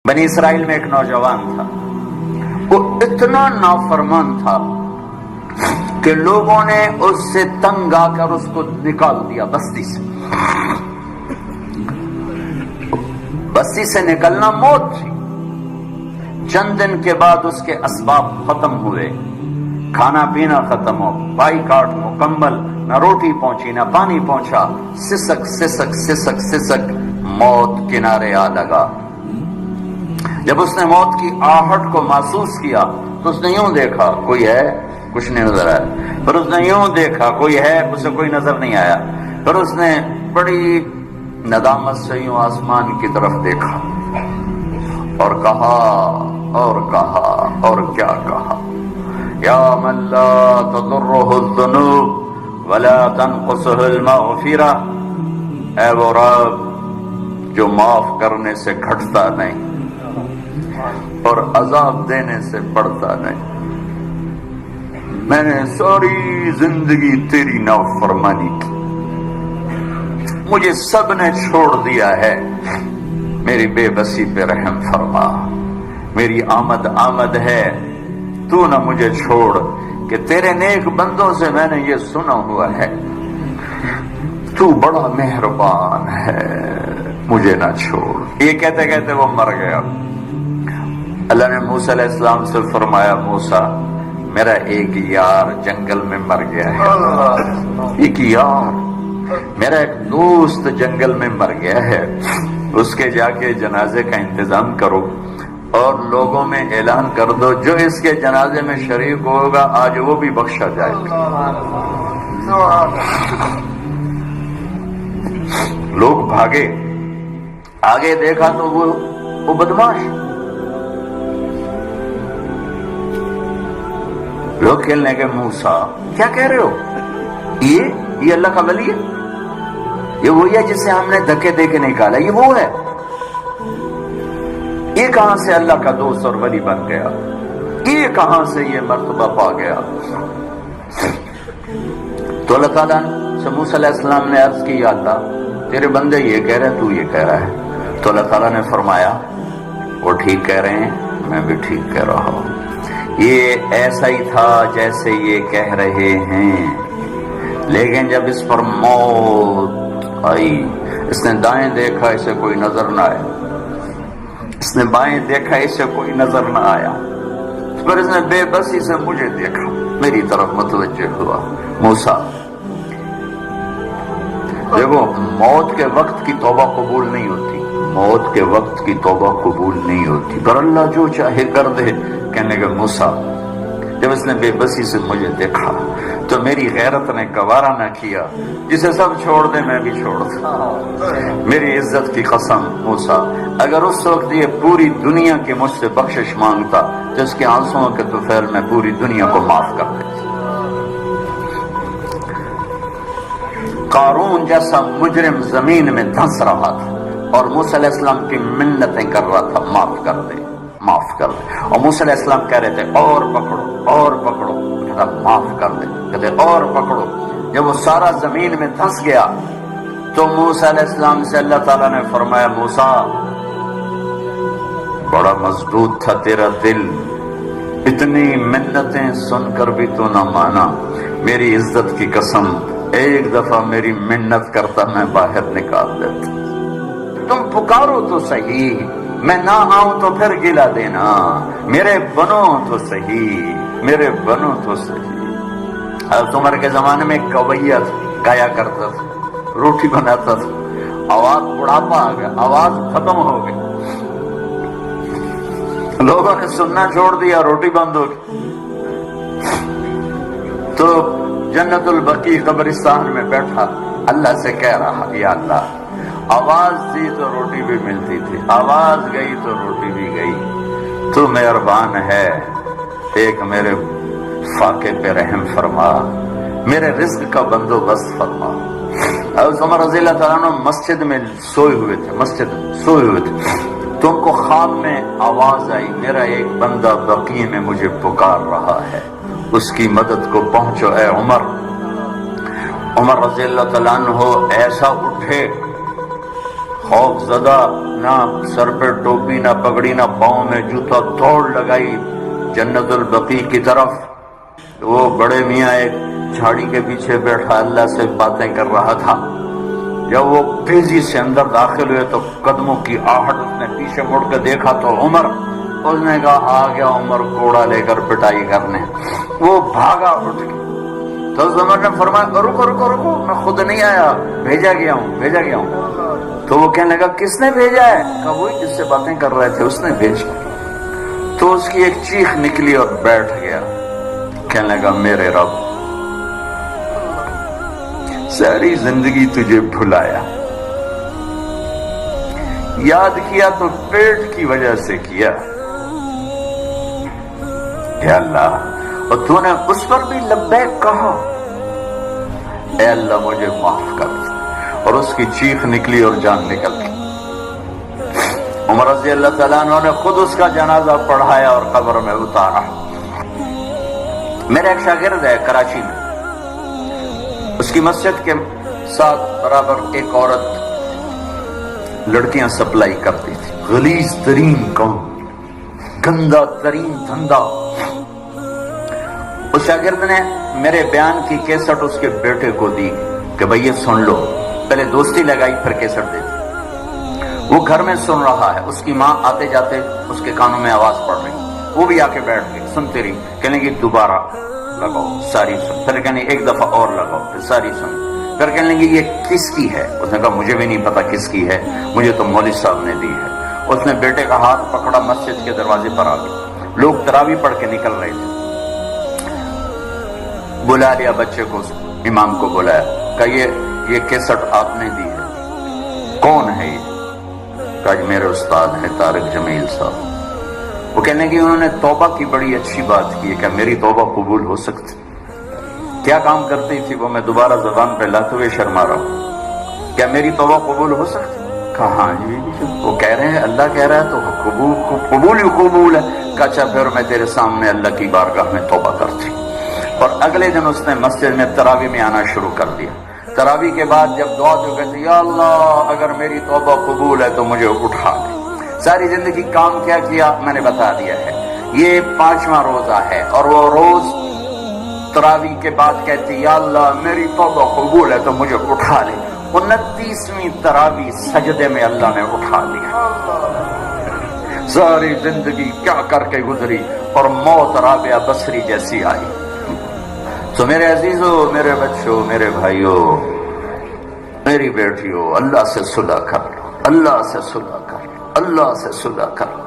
بنی اسرائیل میں ایک نوجوان تھا، وہ اتنا نافرمان تھا کہ لوگوں نے اس سے تنگ آ کر اس کو نکال دیا بستی سے۔ بستی سے نکلنا موت تھی۔ چند دن کے بعد اس کے اسباب ختم ہوئے، کھانا پینا ختم ہو، بائی کاٹ مکمل، نہ روٹی پہنچی نہ پانی پہنچا، سسک سسک سسک سسک موت کنارے آ لگا۔ جب اس نے موت کی آہٹ کو محسوس کیا تو اس نے یوں دیکھا کوئی ہے، کچھ نہیں نظر آیا، پھر اس نے یوں دیکھا کوئی ہے، اسے کوئی نظر نہیں آیا، پھر اس نے بڑی ندامت سے یوں آسمان کی طرف دیکھا اور کہا اور کیا کہا، یا من لا تضرہ الذنوب ولا تنقصہ المغفرہ، اے وہ رب جو معاف کرنے سے گھٹتا نہیں اور عذاب دینے سے بڑھتا نہیں، میں نے ساری زندگی تیری نافرمانی کی، مجھے سب نے چھوڑ دیا ہے، میری بے بسی پہ رحم فرما، میری آمد ہے، تو نہ مجھے چھوڑ کہ تیرے نیک بندوں سے میں نے یہ سنا ہوا ہے تو بڑا مہربان ہے، مجھے نہ چھوڑ۔ یہ کہتے کہتے وہ مر گیا۔ اللہ نے موسیٰ علیہ السلام سے فرمایا، موسیٰ میرا ایک یار جنگل میں مر گیا ہے، ایک یار میرا ایک دوست جنگل میں مر گیا ہے، اس کے جا کے جنازے کا انتظام کرو اور لوگوں میں اعلان کر دو جو اس کے جنازے میں شریک ہوگا آج وہ بھی بخشا جائے گا۔ لوگ بھاگے، آگے دیکھا تو وہ بدماش، لوگ کھیلنے کے، موسیٰ کیا کہہ رہے ہو، یہ اللہ کا ولی ہے، یہ وہی ہے جسے ہم نے دھکے دے کے نکالا، یہ وہ ہے، یہ کہاں سے اللہ کا دوست اور ولی بن گیا، یہ کہاں سے یہ مرتبہ پا گیا۔ تو اللہ تعالیٰ سے موسیٰ علیہ السلام نے عرض کی، یا اللہ تیرے بندے یہ کہہ رہے تو یہ کہہ رہا ہے۔ تو اللہ تعالیٰ نے فرمایا وہ ٹھیک کہہ رہے ہیں، میں بھی ٹھیک کہہ رہا ہوں، یہ ایسا ہی تھا جیسے یہ کہہ رہے ہیں، لیکن جب اس پر موت آئی، اس نے دائیں دیکھا اسے کوئی نظر نہ آیا، اس نے بائیں دیکھا اسے کوئی نظر نہ آیا، پھر اس نے بے بسی سے مجھے دیکھا، میری طرف متوجہ ہوا۔ موسیٰ دیکھو، موت کے وقت کی توبہ قبول نہیں ہوتی، موت کے وقت کی توبہ قبول نہیں ہوتی، پر اللہ جو چاہے کر دے۔ کہنے کہ موسیٰ جب اس نے بے بسی سے مجھے دیکھا تو میری غیرت نے گوارا نہ کیا، جسے سب چھوڑ دے میں بھی چھوڑ دوں، میری عزت کی قسم موسیٰ اگر اس وقت یہ پوری دنیا کی مجھ سے بخشش مانگتا تو اس کے آنسوؤں کے طفیل میں پوری دنیا کو معاف کر دیتا۔ قارون جیسا مجرم زمین میں دھنس رہا تھا اور موسیٰ علیہ السلام کی منتیں کر رہا تھا، معاف کر دے معاف کر دے، اور موسیٰ علیہ السلام کہہ رہے تھے اور پکڑو اور پکڑو، کہتا معاف کر دے، کہتے اور پکڑو۔ جب وہ سارا زمین میں دھنس گیا تو موسیٰ علیہ السلام سے اللہ تعالیٰ نے فرمایا، موسیٰ بڑا مضبوط تھا تیرا دل، اتنی منتیں سن کر بھی تو نہ مانا، میری عزت کی قسم ایک دفعہ میری منت کرتا میں باہر نکال دیتا، تم پکارو تو صحیح، میں نہ آؤں تو پھر گلا دینا، میرے بنو تو صحیح، میرے بنو تو صحیح۔ حضرت عمر کے زمانے میں کویہ گایا کرتا تھا، روٹی بناتا تھا، آواز بڑھاپا آ گیا، آواز ختم ہو گئی، لوگوں نے سننا چھوڑ دیا، روٹی بند ہو گئی، تو جنت البقیع قبرستان میں بیٹھا اللہ سے کہہ رہا، یا اللہ آواز دی تو روٹی بھی ملتی تھی، آواز گئی تو روٹی بھی گئی، تو مہربان ہے، ایک میرے فاقے پہ رحم فرما، میرے رزق کا بندوبست فرما۔ حضرت عمر رضی اللہ تعالیٰ عنہ مسجد میں سوئے ہوئے تھے، تو ان کو خواب میں آواز آئی، میرا ایک بندہ بقیع میں مجھے پکار رہا ہے، اس کی مدد کو پہنچو اے عمر۔ عمر رضی اللہ تعالیٰ عنہ ایسا اٹھے، خوف زدہ، نہ سر پہ ٹوپی، نہ پگڑی، نہ پاؤں میں جوتا، دوڑ لگائی جنت البقیع کی طرف۔ وہ بڑے میاں ایک جھاڑی کے پیچھے بیٹھا اللہ سے باتیں کر رہا تھا۔ جب وہ تیزی سے اندر داخل ہوئے تو قدموں کی آہٹ، اس نے پیچھے مڑ کے دیکھا تو عمر، اس نے کہا آ گیا عمر گھوڑا لے کر پٹائی کرنے۔ وہ بھاگا اٹھ کے، تو عمر نے فرمایا رکو رکو رکو، میں خود نہیں آیا، بھیجا گیا ہوں۔ تو وہ کہنے لگا کس نے بھیجا ہے؟ کہا وہی جس سے باتیں کر رہے تھے اس نے بھیجا۔ تو اس کی ایک چیخ نکلی اور بیٹھ گیا، کہنے لگا میرے رب، ساری زندگی تجھے بھلایا، یاد کیا تو پیٹ کی وجہ سے کیا، اے اللہ، اور تو نے اس پر بھی لبیک کہا، اے اللہ مجھے معاف کر۔ اور اس کی چیخ نکلی اور جان نکل گئی۔ عمر رضی اللہ تعالیٰ عنہ نے خود اس کا جنازہ پڑھایا اور قبر میں اتارا۔ میرا ایک شاگرد ہے کراچی میں، اس کی مسجد کے ساتھ برابر ایک عورت لڑکیاں سپلائی کرتی تھی، غلیظ ترین کام، گندا ترین دھندا۔ اس شاگرد نے میرے بیان کی کیسٹ اس کے بیٹے کو دی کہ بھئی یہ سن لو، پہلے دوستی لگائی پھر کیسٹ دی۔ وہ گھر میں سن رہا ہے، اس کی ماں آتے جاتے اس کے کانوں میں آواز پڑ رہی، وہ بھی آ کے بیٹھ گئی، سنتے رہی، کہنے کی دوبارہ لگاؤ، ساری سن، پھر کہنے ایک دفعہ اور لگاؤ، پھر ساری سن، پھر کہنے لگی یہ کس کی ہے؟ اس نے کہا مجھے بھی نہیں پتا کس کی ہے، مجھے تو مولوی صاحب نے دی ہے۔ اس نے بیٹے کا ہاتھ پکڑا، مسجد کے دروازے پر آ گئی، لوگ تراویح پڑھ کے نکل رہے تھے، بلا لیا بچے کو، امام کو بلایا، کہا یہ کیسٹ آپ نے دی ہے، کون ہے یہ؟ کہا میرے استاد ہیں طارق جمیل صاحب۔ وہ کہنے کی انہوں نے توبہ کی بڑی اچھی بات کی ہے، کہ میری توبہ قبول ہو سکتی؟ کیا کام کرتی تھی وہ؟ میں دوبارہ زبان پہ لاتے ہوئے شرما رہا ہوں، کیا میری توبہ قبول ہو سکتی؟ کہا ہاں جی، وہ کہہ رہے ہیں اللہ کہہ رہا ہے تو قبول ہی قبول ہے۔ کہا اچھا پھر میں تیرے سامنے اللہ کی بارگاہ میں توبہ کرتی۔ اور اگلے دن اس نے مسجد میں تراویح میں آنا شروع کر دیا۔ تراویح کے بعد جب دعا جو کہتے یا اللہ اگر میری توبہ قبول ہے تو مجھے اٹھا لے۔ ساری زندگی کام کیا کیا میں نے بتا دیا ہے، یہ 5واں روزہ ہے، اور وہ روز تراویح کے بعد کہتی یا اللہ میری توبہ قبول ہے تو مجھے اٹھا لے۔ 29ویں تراویح سجدے میں اللہ نے اٹھا لیا۔ ساری زندگی کیا کر کے گزری اور موت رابعہ بصری جیسی آئی۔ تو میرے عزیزو، میرے بچوں، میرے بھائیوں، میری بیٹیوں، اللہ سے صلح کر لو، اللہ سے صلح کر لو، اللہ سے صلح کر لو۔